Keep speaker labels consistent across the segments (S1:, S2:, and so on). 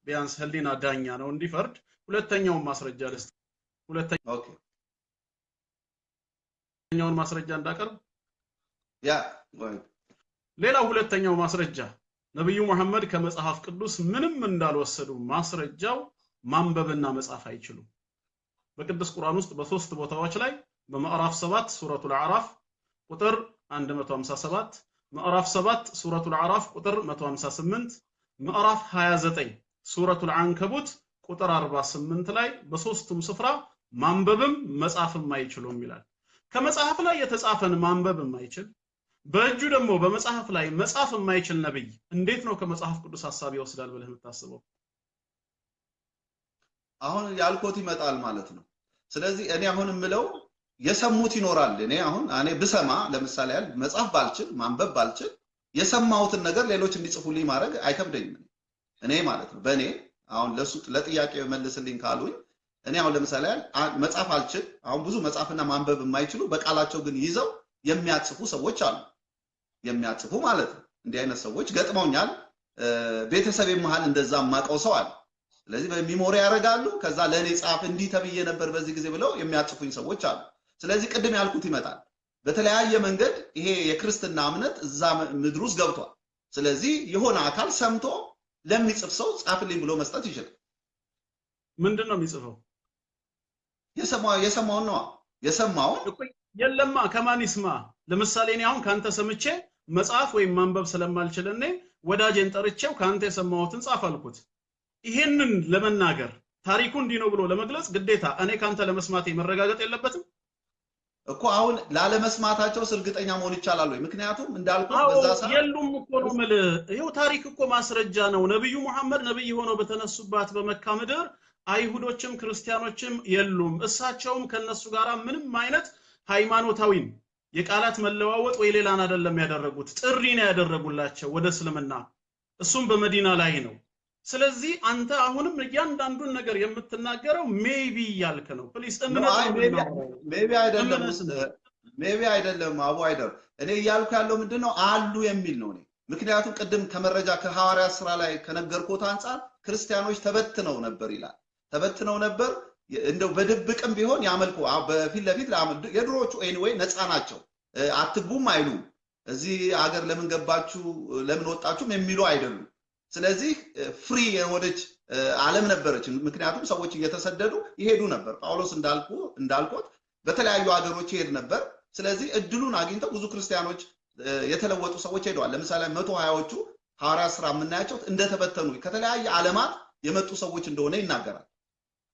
S1: ቢያንስ ህሊና ዳኛ ነው እንዲፈርድ ሁለተኛውን ማስረጃ ልስጥ ሁለተኛውን ማስረጃ እንዳቀርብ
S2: ያ
S1: ሌላው ሁለተኛው ማስረጃ ነብዩ መሐመድ ከመጽሐፍ ቅዱስ ምንም እንዳልወሰዱ ማስረጃው ማንበብና መጻፍ አይችሉም በቅዱስ ቁርአን ውስጥ በሶስት ቦታዎች ላይ በምዕራፍ 7 ሱረቱል አዕራፍ ቁጥር 157 ምዕራፍ 7 ሱረቱል አዕራፍ ቁጥር 158 ምዕራፍ 29 ሱረቱል አንከቡት ቁጥር 48 ላይ በሶስቱም ስፍራ ማንበብም መጻፍም አይችሉም ይላል ከመጽሐፍ ላይ የተጻፈን ማንበብ የማይችል በእጁ ደግሞ በመጽሐፍ ላይ መጻፍ የማይችል ነብይ እንዴት ነው ከመጽሐፍ ቅዱስ ሐሳብ ይወስዳል ብለህ የምታስበው
S2: አሁን ያልኮት ይመጣል ማለት ነው ስለዚህ እኔ አሁን ምለው የሰሙት ይኖራል እኔ ብሰማ ለምሳሌ ያል መጽሐፍ ባልችል ማንበብ ባልችል የሰማሁትን ነገር ሌሎች እንዲጽፉልኝ ማድረግ አይከብደኝም እኔ ማለት ነው በእኔ አሁን ለጥያቄ መልስልኝ ካሉኝ እኔ አሁን ለምሳሌ ያል መጽሐፍ አልችል አሁን ብዙ መጽሐፍና ማንበብ የማይችሉ በቃላቸው ግን ይዘው የሚያጽፉ ሰዎች አሉ የሚያጽፉ ማለት ነው እንዲህ አይነት ሰዎች ገጥመውኛል ቤተሰብ መሃል እንደዛ ማቀው ሰው አለ ስለዚህ በሚሞሪ ያረጋሉ ከዛ ለኔ ጻፍ እንዲህ ተብዬ ነበር በዚህ ጊዜ ብለው የሚያጽፉኝ ሰዎች አሉ ስለዚህ ቅድም ያልኩት ይመጣል በተለያየ መንገድ ይሄ የክርስትና እምነት እዛ ምድር ውስጥ ገብቷል ስለዚህ የሆነ አካል ሰምቶ ለሚጽፍ ሰው ጻፍልኝ ብሎ መስጠት ይችላል
S1: ምንድነው የሚጽፈው
S2: የሰማውን ነው የሰማውን
S1: የለማ ከማን ይስማ ለምሳሌ እኔ አሁን ካንተ ሰምቼ መጽሐፍ ወይም ማንበብ ስለማልችልኔ ወዳጄን ጠርቼው ካንተ የሰማሁትን ጻፍ አልኩት ይሄንን ለመናገር ታሪኩ እንዲህ ነው ብሎ ለመግለጽ ግዴታ እኔ ካንተ ለመስማት መረጋገጥ የለበትም
S2: እኮ አሁን ላለመስማታቸው እርግጠኛ መሆን ይቻላል ወይ ምክንያቱም እንዳልኩት በዛ ሰዓት
S1: የሉም እኮ ነው ማለት ይሄው ታሪክ እኮ ማስረጃ ነው ነብዩ መሐመድ ነብይ ሆነው በተነሱባት በመካ ምድር አይሁዶችም ክርስቲያኖችም የሉም እሳቸውም ከነሱ ጋራ ምንም አይነት ሃይማኖታዊን የቃላት መለዋወጥ ወይ ሌላን አይደለም ያደረጉት ጥሪ ነው ያደረጉላቸው ወደ እስልምና እሱም በመዲና ላይ ነው ስለዚህ አንተ አሁንም እያንዳንዱን ነገር የምትናገረው ሜቢ ያልከ ነው ፕሊስ
S2: ሜቢ አይደለም አቡ አይደር እኔ ያልኩ ያለው ምንድነው አሉ የሚል ነው እኔ ምክንያቱም ቅድም ከመረጃ ከሐዋርያ ስራ ላይ ከነገርኩት አንፃር ክርስቲያኖች ተበትነው ነበር ይላል ተበትነው ነበር እንደው በድብቅም ቢሆን ያመልኩ በፊት ለፊት የድሮቹ ኤኒዌይ ነፃ ናቸው አትግቡም አይሉ እዚህ ሀገር ለምን ገባችሁ ለምን ወጣችሁም የሚሉ አይደሉም ስለዚህ ፍሪ የሆነች ዓለም ነበረች ምክንያቱም ሰዎች እየተሰደዱ ይሄዱ ነበር ጳውሎስ እንዳልኩት በተለያዩ ሀገሮች ይሄድ ነበር ስለዚህ እድሉን አግኝተው ብዙ ክርስቲያኖች የተለወጡ ሰዎች ሄደዋል ለምሳሌ 120ዎቹ ሐዋርያ ስራ የምናያቸው እንደተበተኑ ከተለያየ ዓለማት የመጡ ሰዎች እንደሆነ ይናገራል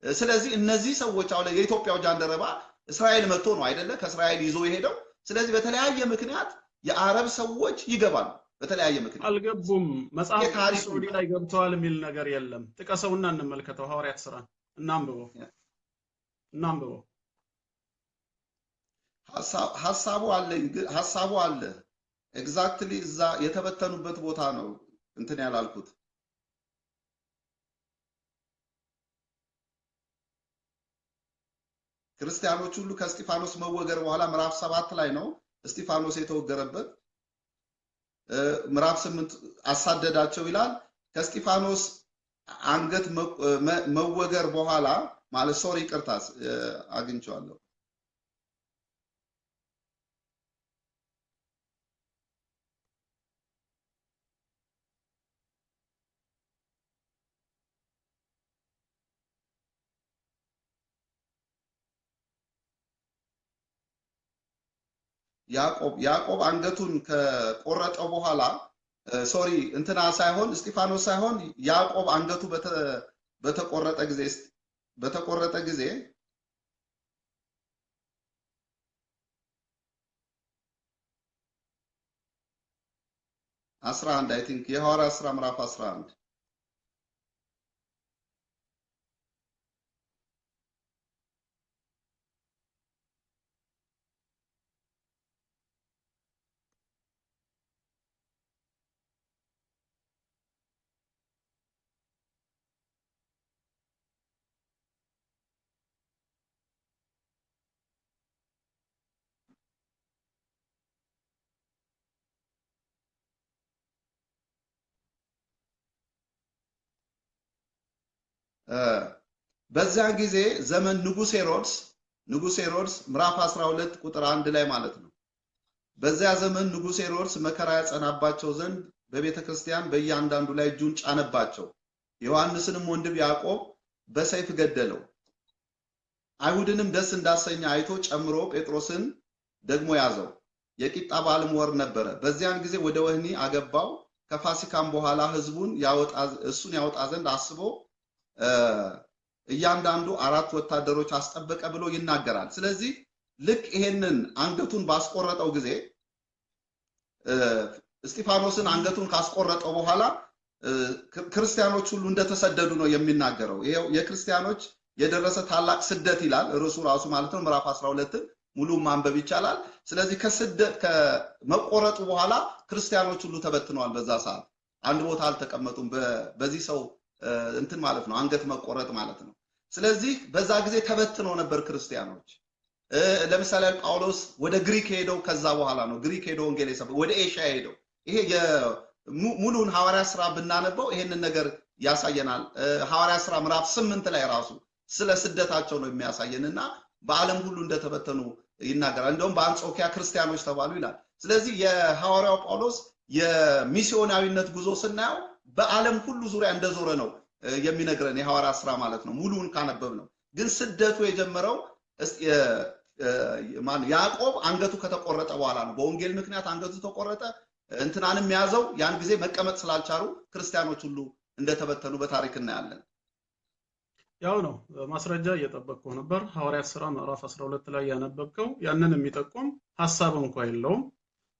S2: ስለዚህ እነዚህ ሰዎች አሁን የኢትዮጵያው ጃንደረባ እስራኤል መጥቶ ነው አይደለ ከእስራኤል ይዞ የሄደው ስለዚህ በተለያየ ምክንያት የአረብ ሰዎች ይገባሉ በተለያየ ምክንያት
S1: አልገቡም መጽሐፍ ቅዱስ ላይ ገብተዋል የሚል ነገር የለም ጥቀሰውና እንመልከተው ሐዋርያት ስራ እናንብበው ሐሳቡ አለ ኤግዛክትሊ እዛ የተበተኑበት ቦታ ነው እንትን ያላልኩት ክርስቲያኖች ሁሉ ከስጢፋኖስ መወገር በኋላ ምዕራፍ 7 ላይ ነው እስጢፋኖስ የተወገረበት ምዕራፍ 8 አሳደዳቸው ይላል ከስጢፋኖስ አንገት መወገር በኋላ ማለት ሶሪ ይቅርታስ አግኝቻለሁ ያዕቆብ አንገቱን ከቆረጠው በኋላ ሶሪ እንትና ሳይሆን እስጢፋኖስ ሳይሆን ያዕቆብ አንገቱ በተቆረጠ ጊዜ አስራ አንድ አይ ቲንክ የሐዋርያት ሥራ ምዕራፍ 11
S2: በዚያ ጊዜ ዘመን ንጉሥ ሄሮድስ ምዕራፍ 12 ቁጥር 1 ላይ ማለት ነው። በዚያ ዘመን ንጉሥ ሄሮድስ መከራ ያጸናባቸው ዘንድ በቤተ ክርስቲያን በእያንዳንዱ ላይ እጁን ጫነባቸው። ዮሐንስንም ወንድም ያዕቆብ በሰይፍ ገደለው። አይሁድንም ደስ እንዳሰኘ አይቶ ጨምሮ ጴጥሮስን ደግሞ ያዘው። የቂጣ በዓልም ወር ነበረ። በዚያን ጊዜ ወደ ወህኒ አገባው። ከፋሲካም በኋላ እሱን ያወጣ ዘንድ አስቦ እያንዳንዱ 4 ወታደሮች አስጠበቀ ብሎ ይናገራል። ስለዚህ ልክ ይሄንን አንገቱን ባስቆረጠው ጊዜ እስጢፋኖስን አንገቱን ካስቆረጠው በኋላ ክርስቲያኖች ሁሉ እንደተሰደዱ ነው የሚናገረው። ይሄው የክርስቲያኖች የደረሰ ታላቅ ስደት ይላል ርዕሱ ራሱ ማለት ነው። ምዕራፍ 12 ሙሉ ማንበብ ይቻላል። ስለዚህ ከስደት ከመቆረጡ በኋላ ክርስቲያኖች ሁሉ ተበትነዋል። በዛ ሰዓት አንድ ቦታ አልተቀመጡም። በዚህ ሰው እንትን ማለት ነው አንገት መቆረጥ ማለት ነው። ስለዚህ በዛ ጊዜ ተበትነው ነበር ክርስቲያኖች። ለምሳሌ ጳውሎስ ወደ ግሪክ ሄደው ከዛ በኋላ ነው ግሪክ ሄደው ወንጌል የሰበከው። ወደ ኤሽያ ሄደው ይሄ ሙሉን ሐዋርያ ሥራ ብናነበው ይሄንን ነገር ያሳየናል። ሐዋርያ ሥራ ምዕራፍ 8 ላይ ራሱ ስለ ስደታቸው ነው የሚያሳየንና በዓለም ሁሉ እንደተበተኑ ይናገራል። እንደውም በአንጾኪያ ክርስቲያኖች ተባሉ ይላል። ስለዚህ የሐዋርያው ጳውሎስ የሚስዮናዊነት ጉዞ ስናየው በዓለም ሁሉ ዙሪያ እንደዞረ ነው የሚነግረን የሐዋርያ ሥራ ማለት ነው። ሙሉውን ካነበብ ነው። ግን ስደቱ የጀመረው ያዕቆብ አንገቱ ከተቆረጠ በኋላ ነው። በወንጌል ምክንያት አንገቱ ተቆረጠ። እንትናንም ያዘው። ያን ጊዜ መቀመጥ ስላልቻሉ ክርስቲያኖች ሁሉ እንደተበተኑ በታሪክ እናያለን።
S1: ያው ነው ማስረጃ እየጠበቅኩ ነበር። ሐዋርያት ሥራ ምዕራፍ 12 ላይ ያነበብከው ያንን የሚጠቁም ሐሳብ እንኳን የለውም።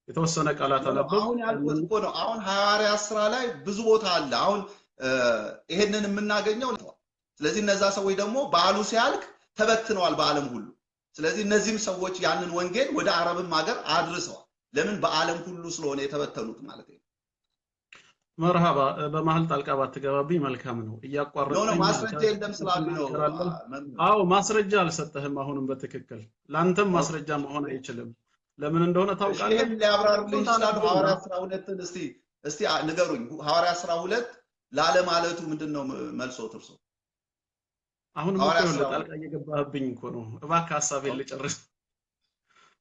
S1: የተወሰነ ቃላት አነበብ።
S2: አሁን ያልኩት እኮ ነው። አሁን ሐዋርያት ሥራ ላይ ብዙ ቦታ አለ። አሁን ይሄንን የምናገኘው ስለዚህ እነዛ ሰዎች ደግሞ በዓሉ ሲያልቅ ተበትነዋል በዓለም ሁሉ። ስለዚህ እነዚህም ሰዎች ያንን ወንጌል ወደ አረብም ሀገር አድርሰዋል። ለምን? በዓለም ሁሉ ስለሆነ የተበተኑት ማለት ነው።
S1: መርሃባ በመሃል ጣልቃ ባትገባብኝ መልካም ነው።
S2: ነው ማስረጃ የለም ስላሉ ነው።
S1: አዎ ማስረጃ አልሰጠህም። አሁንም በትክክል ላንተም ማስረጃ መሆን አይችልም። ለምን እንደሆነ ታውቃለህ?
S2: ይሄን ሊያብራሩልኝ ይችላሉ። ሐዋርያት ሥራ 2 እስቲ ንገሩኝ። ሐዋርያት ሥራ 2 ላለ ማለቱ ምንድነው መልሶት እርሶ?
S1: አሁንም ጣልቃ እየገባህብኝ እኮ ነው። እባክህ ሐሳቤን ልጨርስ።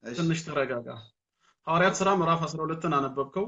S1: ትንሽ ተረጋጋ። ሐዋርያት ሥራ ምዕራፍ 12ን አነበብከው።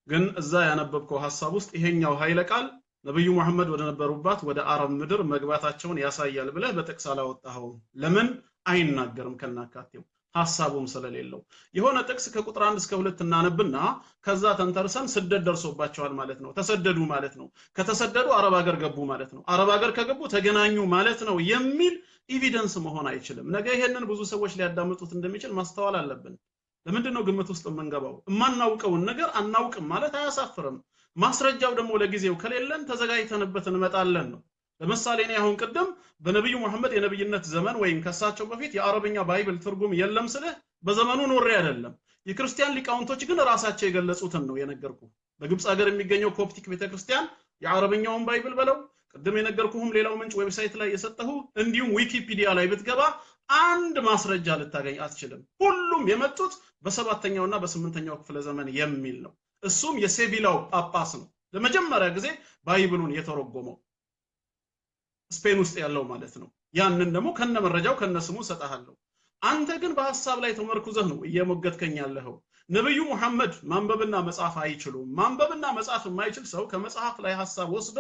S1: ግን እዛ ያነበብከው ሐሳብ ውስጥ ይሄኛው ኃይለ ቃል ነብዩ መሐመድ ወደ ነበሩባት ወደ አረብ ምድር መግባታቸውን ያሳያል ብለህ በጥቅስ አላወጣኸው። ለምን አይናገርም? ከናካቴው ሐሳቡም ስለሌለው የሆነ ጥቅስ ከቁጥር 1 እስከ 2 እናነብና ከዛ ተንተርሰን ስደት ደርሶባቸዋል ማለት ነው። ተሰደዱ ማለት ነው። ከተሰደዱ አረብ ሀገር ገቡ ማለት ነው። አረብ ሀገር ከገቡ ተገናኙ ማለት ነው የሚል ኤቪደንስ መሆን አይችልም። ነገ ይሄንን ብዙ ሰዎች ሊያዳምጡት እንደሚችል ማስተዋል አለብን። ለምንድነው ግምት ውስጥ የምንገባው? የማናውቀውን ነገር አናውቅም ማለት አያሳፍርም። ማስረጃው ደግሞ ለጊዜው ከሌለን ተዘጋጅተንበት እንመጣለን ነው። ለምሳሌ እኔ አሁን ቀደም በነብዩ መሐመድ የነብይነት ዘመን ወይም ከሳቸው በፊት የአረብኛ ባይብል ትርጉም የለም ስልህ በዘመኑ ኖሬ አይደለም። የክርስቲያን ሊቃውንቶች ግን ራሳቸው የገለጹትን ነው የነገርኩ። በግብጽ ሀገር የሚገኘው ኮፕቲክ ቤተክርስቲያን የአረብኛውን ባይብል በለው ቀደም የነገርኩህም ሌላው ምንጭ ዌብሳይት ላይ የሰጠሁ እንዲሁም ዊኪፒዲያ ላይ ብትገባ አንድ ማስረጃ ልታገኝ አትችልም። ሁሉም የመጡት በ7ኛውና በ8ኛው ክፍለ ዘመን የሚል ነው። እሱም የሴቪላው ጳጳስ ነው ለመጀመሪያ ጊዜ ባይብሉን የተረጎመው ስፔን ውስጥ ያለው ማለት ነው። ያንን ደግሞ ከነመረጃው ከነስሙ ሰጣሃለሁ። አንተ ግን በሐሳብ ላይ ተመርኩዘህ ነው እየሞገትከኝ ያለኸው። ነብዩ መሐመድ ማንበብና መጻፍ አይችሉም። ማንበብና መጻፍ የማይችል ሰው ከመጽሐፍ ላይ ሐሳብ ወስዶ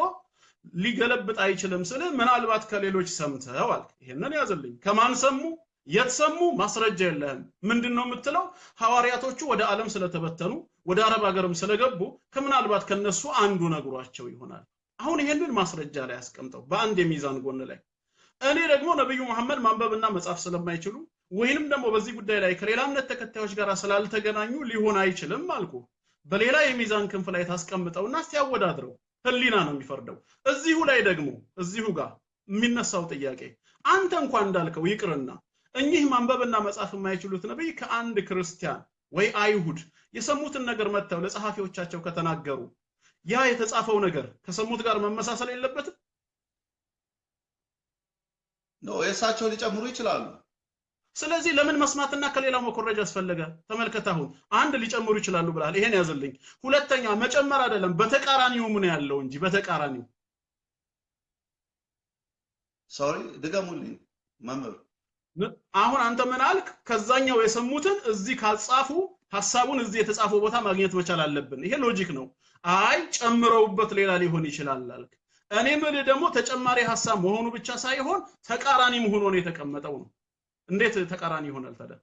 S1: ሊገለብጥ አይችልም ስለ ምናልባት ከሌሎች ሰምተው አልክ። ይሄንን ያዘልኝ። ከማን ሰሙ? የት ሰሙ? ማስረጃ የለህም። ምንድነው የምትለው? ሐዋርያቶቹ ወደ ዓለም ስለተበተኑ ወደ አረብ ሀገርም ስለገቡ ከምናልባት ከነሱ አንዱ ነግሯቸው ይሆናል። አሁን ይሄንን ማስረጃ ላይ አስቀምጠው በአንድ የሚዛን ጎን ላይ። እኔ ደግሞ ነብዩ መሐመድ ማንበብና መጻፍ ስለማይችሉ ወይንም ደግሞ በዚህ ጉዳይ ላይ ከሌላ እምነት ተከታዮች ጋር ስላልተገናኙ ሊሆን አይችልም አልኩ። በሌላ የሚዛን ክንፍ ላይ ታስቀምጠውና ሲያወዳድረው ህሊና ነው የሚፈርደው። እዚሁ ላይ ደግሞ እዚሁ ጋር የሚነሳው ጥያቄ አንተ እንኳን እንዳልከው ይቅርና እኚህ ማንበብና መጻፍ የማይችሉት ነብይ ከአንድ ክርስቲያን ወይ አይሁድ የሰሙትን ነገር መተው ለጸሐፊዎቻቸው ከተናገሩ ያ የተጻፈው ነገር ከሰሙት ጋር መመሳሰል የለበትም
S2: ነው? የሳቸው ሊጨምሩ ይችላሉ።
S1: ስለዚህ ለምን መስማትና ከሌላው መኮረጃ አስፈለገ? ተመልከት። አሁን አንድ ሊጨምሩ ይችላሉ ብለሃል። ይሄን ያዘልኝ። ሁለተኛ መጨመር አይደለም በተቃራኒው ምን ያለው እንጂ በተቃራኒው
S2: ሶሪ ድገሙልኝ መምህር
S1: አሁን አንተ ምን አልክ ከዛኛው የሰሙትን እዚህ ካልጻፉ ሐሳቡን እዚህ የተጻፈው ቦታ ማግኘት መቻል አለብን ይሄ ሎጂክ ነው አይ ጨምረውበት ሌላ ሊሆን ይችላል አልክ እኔ ምን ደግሞ ተጨማሪ ሐሳብ መሆኑ ብቻ ሳይሆን ተቃራኒ መሆኑ ነው የተቀመጠው ነው እንዴት ተቃራኒ ይሆናል ታዲያ